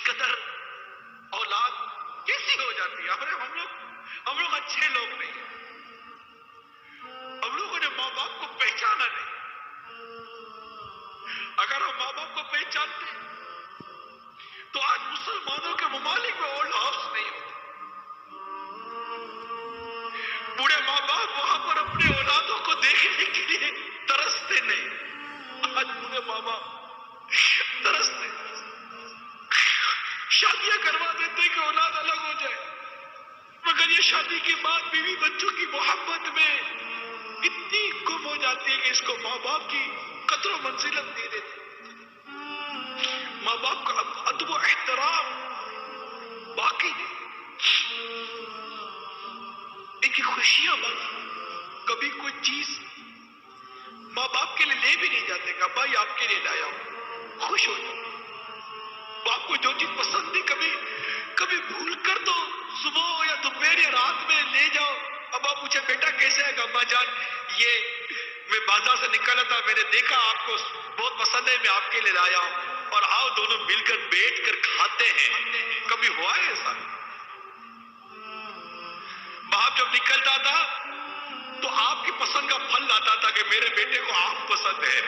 قدر اولاد کیسی ہو جاتی ہے. ہم لوگ اچھے لوگ نہیں ہیں. ہم لوگوں نے ماں باپ کو پہچانا نہیں. اگر ہم ماں باپ کو پہچانتے تو آج مسلمانوں کے ممالک میں اولڈ ہاؤس نہیں ہوتے. بوڑھے ماں باپ وہاں پر اپنے اولادوں کو دیکھنے کے لیے ترستے نہیں. آج بوڑھے ماں باپ ترستے شادیاں کروا دیتے کہ اولاد الگ ہو جائے، مگر یہ شادی کے بعد بیوی بچوں کی محبت میں اتنی گم ہو جاتی ہے کہ اس کو ماں باپ کی قدر و منزلت نہیں دیتے. ماں باپ کا ادب و احترام باقی نہیں. ان کی خوشیاں باقی. کبھی کوئی چیز ماں باپ کے لیے لے بھی نہیں جاتے کہ بھائی آپ کے لیے لایا ہوں، خوش ہو جاؤ. باپ کو جو چیز پسند تھی کبھی بھول کر تو صبح یا دوپہر یا رات میں لے جاؤ. اب آپ پوچھے بیٹا کیسے ہے؟ ابا جان یہ میں بازار سے نکلا تھا، میں نے دیکھا آپ کو بہت پسند ہے، میں آپ کے لیے لایا ہوں، اور آؤ دونوں مل کر بیٹھ کر کھاتے ہیں. کبھی ہوا ہے ایسا؟ باپ جب نکلتا تھا تو آپ کی پسند کا پھل لاتا تھا کہ میرے بیٹے کو آم پسند ہے.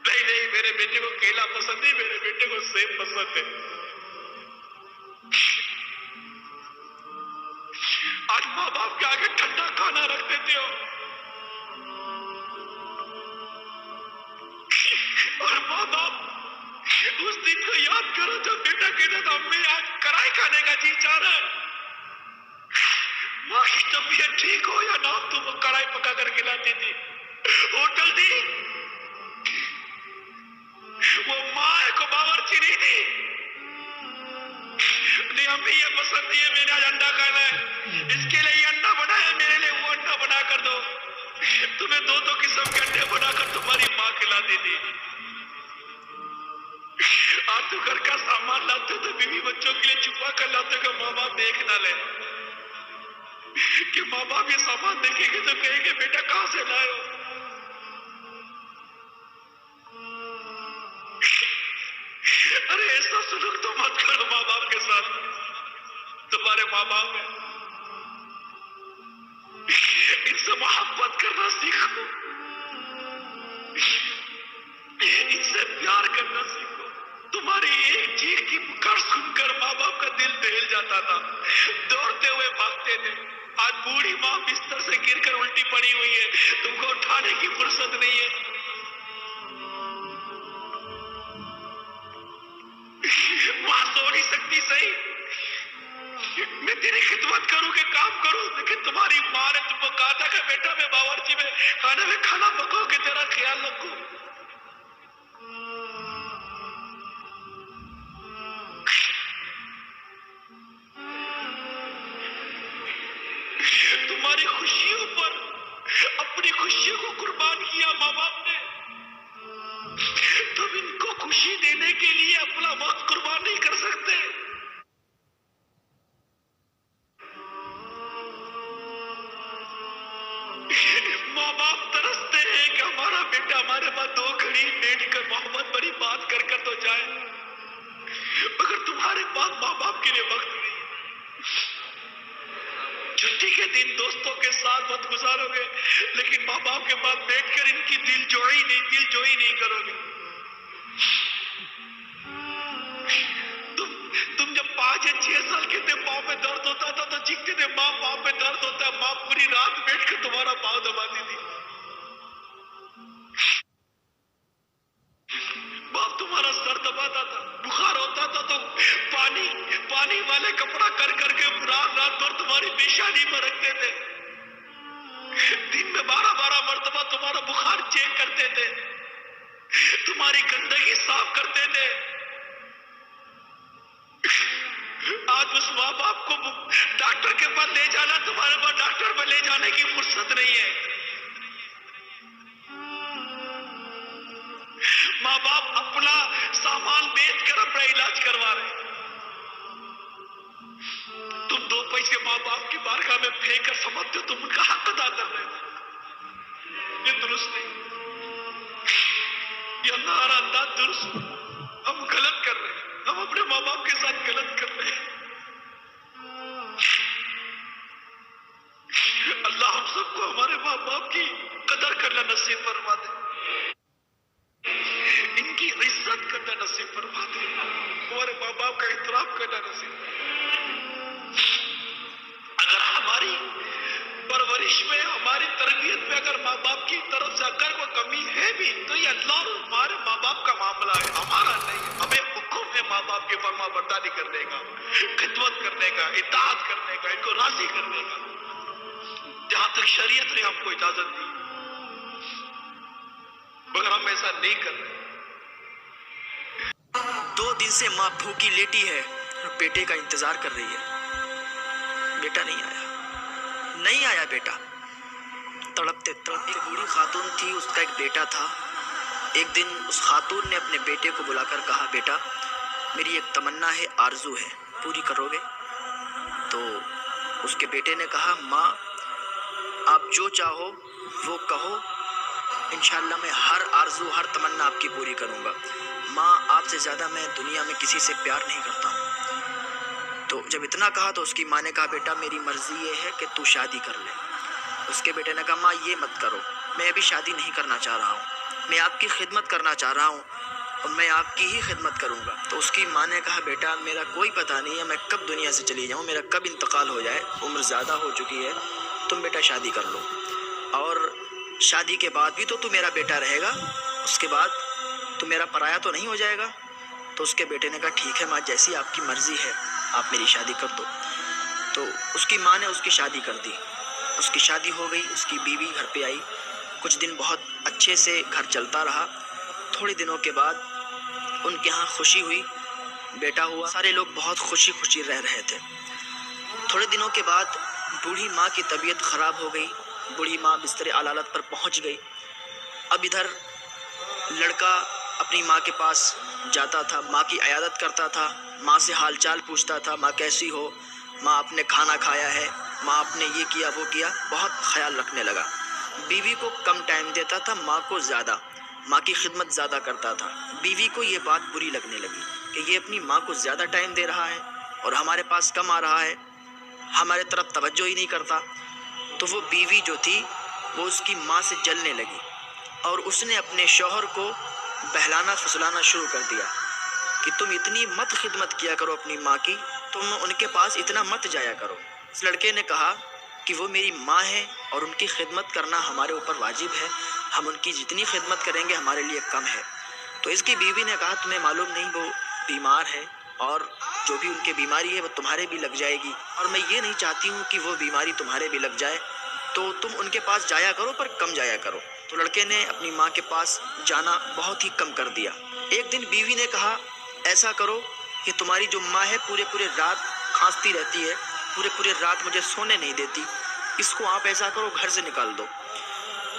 نہیں میرے بیٹے کو کیلا پسند ہے، میرے بیٹے کو سیب پسند ہے. آج ماں باپ کے آگے ٹھنڈا کھانا رکھ دیتے ہو، اور ماں باپ اس دن کو یاد کرو جب بیٹا کہتا تھا امی آج کڑھائی کھانے کا جی چاہ رہا ہے. ماں کی طبیعت ٹھیک ہو یا نہ تم کڑھائی پکا کر کھلاتی تھی. ہوٹل دی وہ ماں کو باورچی نہیں تھی. نہیں امی یہ پسند ہے، میں نے آج انڈا کھانا ہے، اس کے لیے یہ انڈا بنا ہے، میرے لیے وہ انڈا بنا کر دو. تمہیں دو قسم کے انڈے بنا کر تمہاری ماں کھلاتی تھی. آج تو گھر کا سامان لاتے ہو تو بیوی بچوں کے لیے چھپا کر لاتے کہ ماں باپ دیکھ نہ لے، کہ ماں باپ یہ سامان دیکھیں گے تو کہیں گے بیٹا کہاں سے لائے ہو. ارے ایسا سلوک تو مت کرو ماں باپ کے ساتھ. تمہارے ماں باپ ہیں، ان سے محبت کرنا سیکھو، ان سے پیار کرنا سیکھو. تمہاری ایک چیخ کی پکار سن کر ماں باپ کا دل دہل جاتا تھا، دوڑتے ہوئے بھاگتے تھے. آج بوڑھی ماں بستر سے گر کر الٹی پڑی ہوئی ہے، تم کو اٹھانے کی فرصت نہیں ہے. ماں سو نہیں سکتی صحیح، میں تیری خدمت کروں کہ کام کروں، لیکن تمہاری ماں نے تم کو کہا تھا کہ بیٹا میں باورچی میں کھانا پکاؤ کہ تیرا خیال رکھوں. تمہاری خوشیوں پر اپنی خوشیوں کو قربان کیا ماں باپ نے. تم ان کو خوشی دینے کے لیے اپنا وقت قربان نہیں کر سکتے. ماں باپ ترستے ہیں کہ ہمارا بیٹا ہمارے پاس دو گھڑی بیٹھ کر محبت بڑی بات کر تو جائے، مگر تمہارے پاس ماں باپ کے لیے وقت نہیں. چھٹی کے دن دوستوں کے ساتھ وقت گزارو گے، لیکن ماں باپ کے پاس بیٹھ کر ان کی دل جوئی نہیں کرو گے. تم جب 5 یا 6 سال کے تھے پاؤں میں درد ہوتا تھا تو چیختے تھے ماں پاؤں میں درد ہوتا ہے. ماں پوری رات بیٹھ کر تمہارا پاؤں دباتی تھی. باپ تمہارا سر دباتا تھا، بخار ہوتا تھا تو پانی والے کپڑا کر کے رات بھر تمہاری پیشانی میں رکھتے تھے. دن میں 12 مرتبہ تمہارا بخار چیک کرتے تھے، تمہاری گندگی صاف کرتے تھے. آج اس ماں باپ کو ڈاکٹر کے پاس لے جانا، تمہارے پاس ڈاکٹر میں لے جانے کی فرصت نہیں ہے. ماں باپ اپنا سامان بیچ کر اپنا علاج کروا رہے ہیں. تم 2 پیسے ماں باپ کی بارگاہ میں پھینک کر سمجھتے ہو تم ان کا حق ادا کر رہے ہو. یہ درست نہیں، یہ ہمارا انداز درست. ہم غلط کر رہے ہیں. ہم اپنے ماں باپ بننا نصیب فرما دے، ہمارے ماں باپ کا احترام کرنا نصیب۔ اگر ہماری پرورش میں، ہماری تربیت میں اگر ماں باپ کی طرف سے اگر کوئی کمی ہے بھی تو یہ اللہ اور ہمارے ماں باپ کا معاملہ ہے، ہمارا نہیں۔ ہمیں حکم ہے ماں باپ کی فرما برداری کرنے کا، خدمت کرنے کا، اطاعت کرنے کا، ان کو راضی کرنے کا، جہاں تک شریعت نے ہم کو اجازت دی، مگر ہم ایسا نہیں کر رہے۔ 2 دن سے ماں بھوکی لیٹی ہے اور بیٹے کا انتظار کر رہی ہے، بیٹا نہیں آیا بیٹا، تڑپتے تڑپتے۔ ایک بوڑھی خاتون تھی، اس کا ایک بیٹا تھا۔ ایک دن اس خاتون نے اپنے بیٹے کو بلا کر کہا، بیٹا میری ایک تمنا ہے، آرزو ہے، پوری کرو گے؟ تو اس کے بیٹے نے کہا، ماں آپ جو چاہو وہ کہو، انشاءاللہ میں ہر آرزو ہر تمنا آپ کی پوری کروں گا۔ ماں آپ سے زیادہ میں دنیا میں کسی سے پیار نہیں کرتا ہوں۔ تو جب اتنا کہا تو اس کی ماں نے کہا، بیٹا میری مرضی یہ ہے کہ تو شادی کر لے۔ اس کے بیٹے نے کہا، ماں یہ مت کرو، میں ابھی شادی نہیں کرنا چاہ رہا ہوں، میں آپ کی خدمت کرنا چاہ رہا ہوں اور میں آپ کی ہی خدمت کروں گا۔ تو اس کی ماں نے کہا، بیٹا میرا کوئی پتہ نہیں ہے میں کب دنیا سے چلی جاؤں، میرا کب انتقال ہو جائے، عمر زیادہ ہو چکی ہے، تم بیٹا شادی کر لو، اور شادی کے بعد بھی تو میرا بیٹا رہے گا، اس کے بعد تو میرا پرایا تو نہیں ہو جائے گا۔ تو اس کے بیٹے نے کہا، ٹھیک ہے ماں، جیسی آپ کی مرضی ہے آپ میری شادی کر دو۔ تو اس کی ماں نے اس کی شادی کر دی، اس کی شادی ہو گئی، اس کی بیوی گھر پہ آئی، کچھ دن بہت اچھے سے گھر چلتا رہا۔ تھوڑے دنوں کے بعد ان کے ہاں خوشی ہوئی، بیٹا ہوا، سارے لوگ بہت خوشی خوشی رہ رہے تھے۔ تھوڑے دنوں کے بعد بوڑھی ماں کی طبیعت خراب ہو گئی، بوڑھی ماں بستر علالت پر پہنچ گئی۔ اب ادھر لڑکا اپنی ماں کے پاس جاتا تھا، ماں کی عیادت کرتا تھا، ماں سے حال چال پوچھتا تھا، ماں کیسی ہو، ماں آپ نے کھانا کھایا ہے، ماں آپ نے یہ کیا وہ کیا، بہت خیال رکھنے لگا۔ بیوی کو کم ٹائم دیتا تھا، ماں کو زیادہ، ماں کی خدمت زیادہ کرتا تھا۔ بیوی کو یہ بات بری لگنے لگی کہ یہ اپنی ماں کو زیادہ ٹائم دے رہا ہے اور ہمارے پاس کم آ رہا ہے، ہمارے طرف توجہ ہی نہیں کرتا۔ تو وہ بیوی جو تھی وہ اس کی ماں سے جلنے لگی اور اس نے اپنے شوہر کو بہلانا فسلانا شروع کر دیا کہ تم اتنی مت خدمت کیا کرو اپنی ماں کی، تم ان کے پاس اتنا مت جایا کرو۔ اس لڑکے نے کہا کہ وہ میری ماں ہے اور ان کی خدمت کرنا ہمارے اوپر واجب ہے، ہم ان کی جتنی خدمت کریں گے ہمارے لیے کم ہے۔ تو اس کی بیوی نے کہا، تمہیں معلوم نہیں وہ بیمار ہے اور جو بھی ان کی بیماری ہے وہ تمہارے بھی لگ جائے گی، اور میں یہ نہیں چاہتی ہوں کہ وہ بیماری تمہارے بھی لگ جائے، تو تم ان کے پاس جایا کرو پر کم جایا کرو۔ تو لڑکے نے اپنی ماں کے پاس جانا بہت ہی کم کر دیا۔ ایک دن بیوی نے کہا، ایسا کرو کہ تمہاری جو ماں ہے پورے رات کھانستی رہتی ہے، پورے رات مجھے سونے نہیں دیتی، اس کو آپ ایسا کرو گھر سے نکال دو۔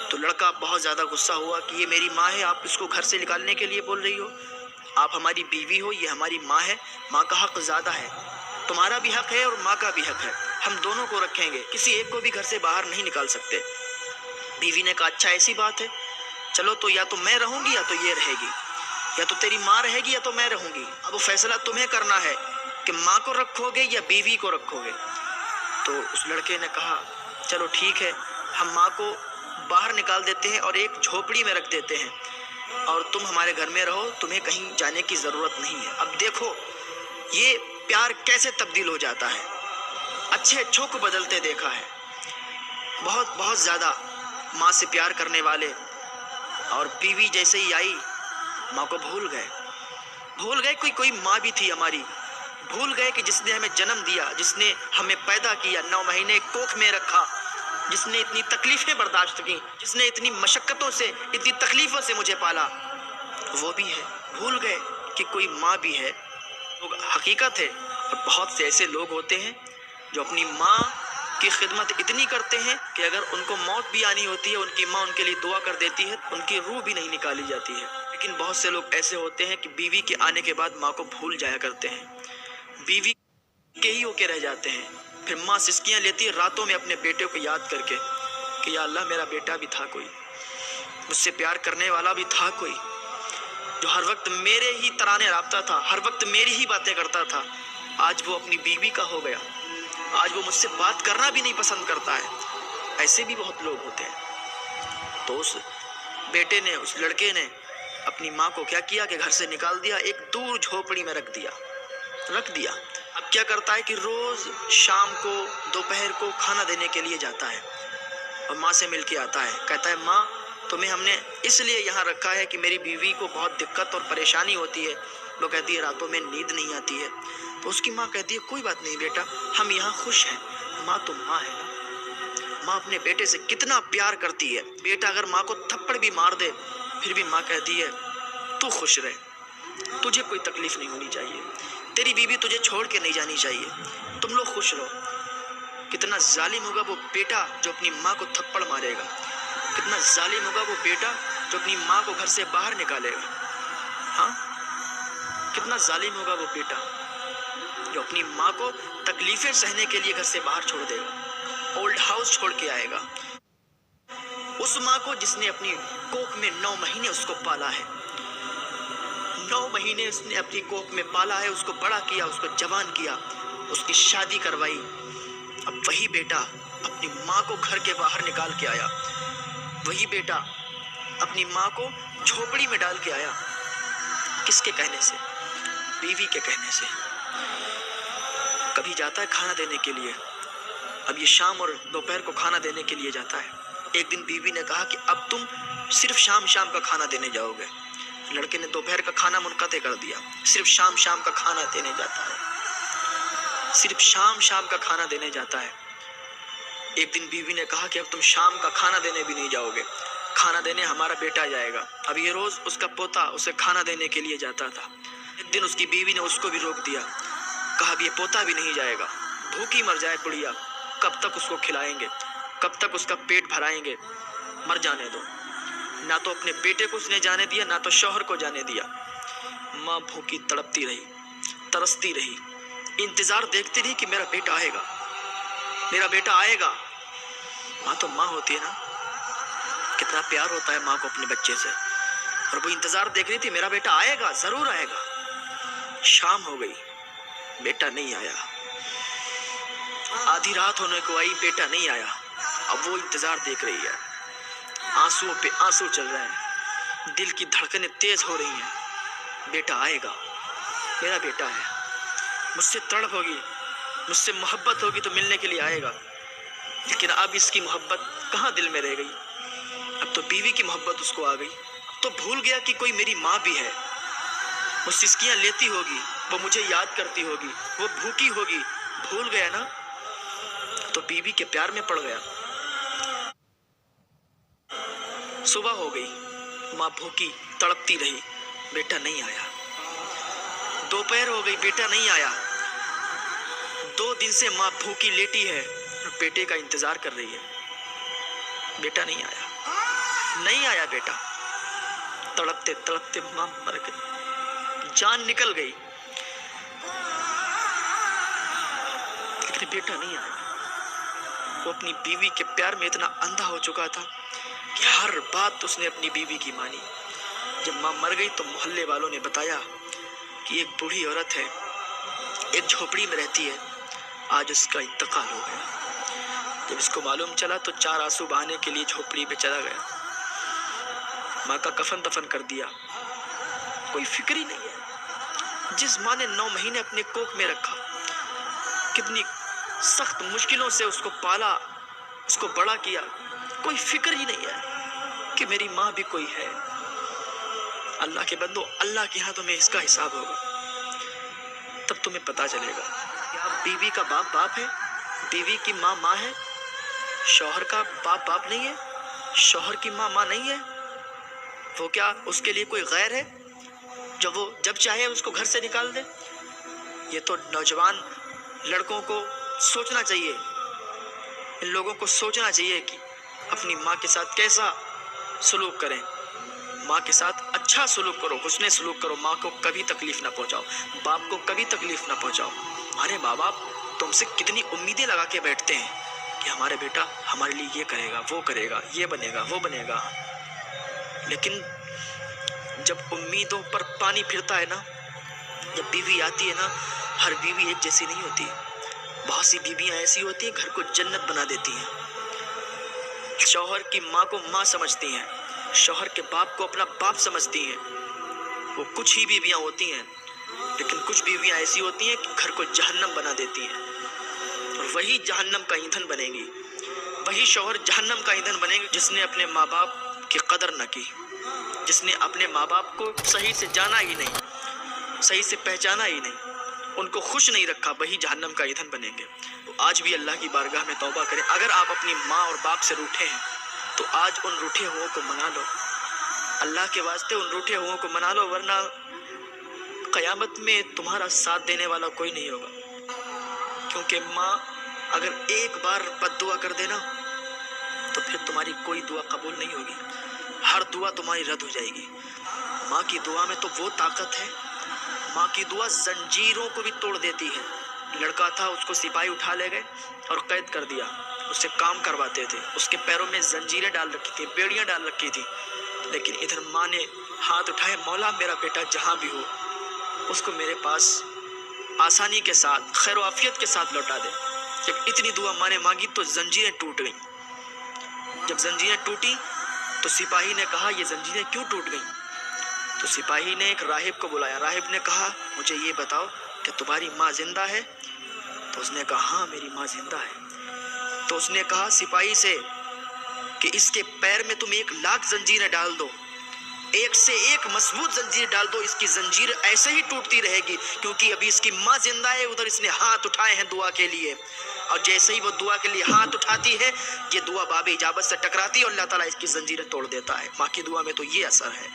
تو لڑکا بہت زیادہ غصہ ہوا کہ یہ میری ماں ہے، آپ اس کو گھر سے نکالنے کے لیے بول رہی ہو، آپ ہماری بیوی ہو، یہ ہماری ماں ہے، ماں کا حق زیادہ ہے، تمہارا بھی حق ہے اور ماں کا بھی حق ہے، ہم دونوں کو رکھیں گے، کسی ایک کو بھی گھر سے باہر نہیں نکال سکتے۔ بیوی نے کہا، اچھا ایسی بات ہے، چلو تو یا تو میں رہوں گی یا تو یہ رہے گی، یا تو تیری ماں رہے گی یا تو میں رہوں گی، اب وہ فیصلہ تمہیں کرنا ہے کہ ماں کو رکھو گے یا بیوی کو رکھو گے۔ تو اس لڑکے نے کہا، چلو ٹھیک ہے، ہم ماں کو باہر نکال دیتے ہیں اور ایک جھوپڑی میں رکھ دیتے ہیں اور تم ہمارے گھر میں رہو، تمہیں کہیں جانے کی ضرورت نہیں ہے۔ اب دیکھو یہ پیار کیسے تبدیل ہو جاتا ہے، اچھوں کو بدلتے دیکھا ہے، بہت زیادہ ماں سے پیار کرنے والے، اور بیوی جیسے ہی آئی ماں کو بھول گئے کوئی ماں بھی تھی ہماری، بھول گئے کہ جس نے ہمیں جنم دیا، جس نے ہمیں پیدا کیا، 9 مہینے کوکھ میں رکھا، جس نے اتنی تکلیفیں برداشت کی، جس نے اتنی مشقتوں سے اتنی تکلیفوں سے مجھے پالا، وہ بھی ہے۔ بھول گئے کہ کوئی ماں بھی ہے۔ حقیقت ہے، اور بہت سے ایسے لوگ ہوتے ہیں جو اپنی ماں کی خدمت اتنی کرتے ہیں کہ اگر ان کو موت بھی آنی ہوتی ہے، ان کی ماں ان کے لیے دعا کر دیتی ہے، ان کی روح بھی نہیں نکالی جاتی ہے۔ لیکن بہت سے لوگ ایسے ہوتے ہیں کہ بیوی کے آنے کے بعد ماں کو بھول جایا کرتے ہیں، بیوی کے ہی ہو کے رہ جاتے ہیں، پھر ماں سسکیاں لیتی ہے راتوں میں اپنے بیٹے کو یاد کر کے کہ یا اللہ میرا بیٹا بھی تھا کوئی، مجھ سے پیار کرنے والا بھی تھا کوئی، جو ہر وقت میرے ہی ترانے رابطہ تھا، ہر وقت میری ہی باتیں کرتا تھا، آج وہ اپنی بیوی کا ہو گیا، آج وہ مجھ سے بات کرنا بھی نہیں پسند کرتا ہے۔ ایسے بھی بہت لوگ ہوتے ہیں۔ تو اس بیٹے نے، اس لڑکے نے اپنی ماں کو کیا کیا کہ گھر سے نکال دیا, ایک دور جھوپڑی میں رکھ دیا. اب کیا کرتا ہے کہ روز شام کو دوپہر کو کھانا دینے کے لیے جاتا ہے اور ماں سے مل کے آتا ہے. کہتا ہے ماں تمہیں ہم نے اس لیے یہاں رکھا ہے کہ میری بیوی کو بہت دقت اور پریشانی ہوتی ہے, وہ کہتی ہے راتوں میں نیند نہیں آتی ہے. تو اس کی ماں کہتی ہے کوئی بات نہیں بیٹا, ہم یہاں خوش ہیں. ماں تو ماں ہے نا, ماں اپنے بیٹے سے کتنا پیار کرتی ہے. بیٹا اگر ماں کو تھپڑ بھی مار دے پھر بھی ماں کہتی ہے تو خوش رہے, تجھے کوئی تکلیف نہیں ہونی چاہیے, تیری بیوی تجھے چھوڑ کے نہیں جانی چاہیے, تم لوگ خوش رہو. کتنا ظالم ہوگا وہ بیٹا جو اپنی ماں کو تھپڑ مارے گا, کتنا ظالم ہوگا وہ بیٹا جو اپنی ماں کو گھر سے باہر نکالے گا. ہاں, کتنا ظالم ہوگا وہ بیٹا جو اپنی ماں کو تکلیفیں سہنے کے لیے گھر سے باہر چھوڑ دے گا, اولڈ ہاؤس چھوڑ کے آئے گا. اس ماں کو جس نے اپنی کوکھ میں 9 مہینے اس کو پالا ہے, 9 مہینے اس نے اپنی کوکھ میں پالا ہے, اس کو بڑا کیا, اس کو جوان کیا, اس کی شادی کروائی. اب وہی بیٹا اپنی ماں کو گھر کے باہر نکال کے آیا, وہی بیٹا اپنی ماں کو جھوپڑی میں ڈال کے آیا. کس کے کہنے سے؟ بیوی کے کہنے سے. کبھی جاتا ہے کھانا دینے کے لیے, اب یہ شام اور دوپہر کو کھانا دینے کے لیے جاتا ہے. ایک دن بیوی نے کہا کہ اب تم صرف شام کا کھانا دینے جاؤ گے. لڑکے نے دوپہر کا کھانا منقطع کر دیا, صرف شام کا کھانا دینے جاتا ہے, صرف شام کا کھانا دینے جاتا ہے. ایک دن بیوی نے کہا کہ اب تم شام کا کھانا دینے بھی نہیں جاؤ گے, کھانا دینے ہمارا بیٹا جائے گا. اب یہ روز اس کا پوتا اسے کھانا دینے کے لیے جاتا تھا. ایک دن اس کی بیوی نے اس کو بھی روک دیا, کہا اب یہ پوتا بھی نہیں جائے گا, بھوکی مر جائے بڑھیا, کب تک اس کو کھلائیں گے, کب تک اس کا پیٹ بھرائیں گے, مر جانے دو. نہ تو اپنے بیٹے کو اس نے جانے دیا, نہ تو شوہر کو جانے دیا. ماں بھوکی تڑپتی رہی, ترستی رہی, انتظار دیکھتی رہی کہ میرا بیٹا آئے گا, میرا بیٹا آئے گا. ماں تو ماں ہوتی ہے نا, کتنا پیار ہوتا ہے ماں کو اپنے بچے سے, اور وہ انتظار دیکھ رہی تھی میرا بیٹا آئے گا, ضرور آئے گا. شام ہو گئی, بیٹا نہیں آیا. آدھی رات ہونے کو آئی, بیٹا نہیں آیا. اب وہ انتظار دیکھ رہی ہے, آنسو پہ آنسو چل رہے ہیں, دل کی دھڑکنیں تیز ہو رہی ہیں. بیٹا آئے گا, میرا بیٹا ہے, مجھ سے تڑپ ہوگی, مجھ سے محبت ہوگی تو ملنے کے لیے آئے گا. لیکن اب اس کی محبت کہاں دل میں رہ گئی, اب تو بیوی کی محبت اس کو آ گئی. اب تو بھول گیا کہ کوئی میری ماں بھی ہے, وہ سسکیاں لیتی ہوگی, وہ مجھے یاد کرتی ہوگی, وہ بھوکی ہوگی. بھول گیا نا, تو بیوی کے پیار میں پڑ گیا. صبح ہو گئی, ماں بھوکی تڑپتی رہی, بیٹا نہیں آیا. دوپہر ہو گئی, بیٹا نہیں آیا. 2 دن سے ماں بھوکی لیٹی ہے, بیٹے کا انتظار کر رہی ہے. بیٹا نہیں آیا, نہیں آیا بیٹا. تڑپتے تڑپتے ماں مر گئی, جان نکل گئی, لیکن بیٹا نہیں آیا. وہ اپنی بیوی کے پیار میں اتنا اندھا ہو چکا تھا کہ ہر بات اس نے اپنی بیوی کی مانی. جب ماں مر گئی تو محلے والوں نے بتایا کہ ایک بوڑھی عورت ہے, ایک جھوپڑی میں رہتی ہے, آج اس کا انتقال ہو گیا. جب اس کو معلوم چلا تو 4 آنسو بہانے کے لیے جھوپڑی میں چلا گیا. ماں کا کفن دفن کر دیا, کوئی فکر ہی نہیں ہے. جس ماں نے 9 مہینے اپنے کوکھ میں رکھا, کتنی سخت مشکلوں سے اس کو پالا, اس کو بڑا کیا, کوئی فکر ہی نہیں ہے کہ میری ماں بھی کوئی ہے. اللہ کے بندو, اللہ کے ہاں تمہیں اس کا حساب ہوگا, تب تمہیں پتا چلے گا. کیا بیوی کا باپ باپ ہے, بیوی کی ماں ماں ہے, شوہر کا باپ باپ نہیں ہے, شوہر کی ماں ماں نہیں ہے. وہ کیا اس کے لیے کوئی غیر ہے جو وہ جب چاہے اس کو گھر سے نکال دے؟ یہ تو نوجوان لڑکوں کو سوچنا چاہیے, ان لوگوں کو سوچنا چاہیے کہ اپنی ماں کے ساتھ کیسا سلوک کریں. ماں کے ساتھ اچھا سلوک کرو, حسن سلوک کرو, ماں کو کبھی تکلیف نہ پہنچاؤ, باپ کو کبھی تکلیف نہ پہنچاؤ. ہمارے ماں باپ تم سے کتنی امیدیں لگا کے بیٹھتے ہیں کہ ہمارے بیٹا ہمارے لیے یہ کرے گا, وہ کرے گا, یہ بنے گا, وہ بنے گا. لیکن جب امیدوں پر پانی پھرتا ہے نا, جب بیوی آتی ہے نا, ہر بیوی ایک جیسی نہیں ہوتی. بہت سی بیویاں ایسی ہوتی ہیں گھر کو جنت بنا دیتی ہیں. شوہر کی ماں کو ماں سمجھتی ہیں, شوہر کے باپ کو اپنا باپ سمجھتی ہیں, وہ کچھ ہی بیویاں ہوتی ہیں، لیکن کچھ بیویاں ایسی ہوتی ہیں کہ گھر کو جہنم بنا دیتی ہیں، اور وہی جہنم کا ایندھن بنے گی، وہی شوہر جہنم کا ایندھن بنے گا جس نے اپنے ماں باپ کی قدر نہ کی، جس نے اپنے ماں باپ کو صحیح سے جانا ہی نہیں، صحیح سے پہچانا ہی نہیں، ان کو خوش نہیں رکھا، وہی جہنم کا ایندھن بنیں گے۔ تو آج بھی اللہ کی بارگاہ میں توبہ کریں۔ اگر آپ اپنی ماں اور باپ سے روٹھے ہیں تو آج ان روٹھے ہوں کو منا لو، اللہ کے واسطے ان روٹھے ہوں کو منا لو، ورنہ قیامت میں تمہارا ساتھ دینے والا کوئی نہیں ہوگا، کیونکہ ماں اگر ایک بار بد دعا کر دینا تو پھر تمہاری کوئی دعا قبول نہیں ہوگی، ہر دعا تمہاری رد ہو جائے گی۔ ماں کی دعا میں تو وہ طاقت ہے، ماں کی دعا زنجیروں کو بھی توڑ دیتی ہے۔ لڑکا تھا، اس کو سپاہی اٹھا لے گئے اور قید کر دیا، اس سے کام کرواتے تھے، اس کے پیروں میں زنجیریں ڈال رکھی تھی، بیڑیاں ڈال رکھی تھی، لیکن ادھر ماں نے ہاتھ اٹھائے، مولا میرا بیٹا جہاں بھی ہو اس کو میرے پاس آسانی کے ساتھ، خیر و عافیت کے ساتھ لوٹا دے۔ جب اتنی دعا ماں نے مانگی تو زنجیریں ٹوٹ گئیں۔ جب زنجیریں ٹوٹی تو سپاہی نے کہا یہ زنجیریں کیوں ٹوٹ گئیں؟ تو سپاہی نے ایک راہب کو بلایا، راہب نے کہا مجھے یہ بتاؤ کہ تمہاری ماں زندہ ہے؟ تو اس نے کہا ہاں میری ماں زندہ ہے۔ تو اس نے کہا سپاہی سے کہ اس کے پیر میں تم 1,00,000 زنجیریں ڈال دو، ایک سے ایک مضبوط زنجیر ڈال دو، اس کی زنجیر ایسے ہی ٹوٹتی رہے گی، کیونکہ ابھی اس کی ماں زندہ ہے، ادھر اس نے ہاتھ اٹھائے ہیں دعا کے لیے، اور جیسے ہی وہ دعا کے لیے ہاتھ اٹھاتی ہے یہ دعا باب اجابت سے ٹکراتی ہے اور اللہ تعالیٰ اس کی زنجیریں توڑ دیتا ہے۔ ماں کی دعا میں تو یہ اثر ہے۔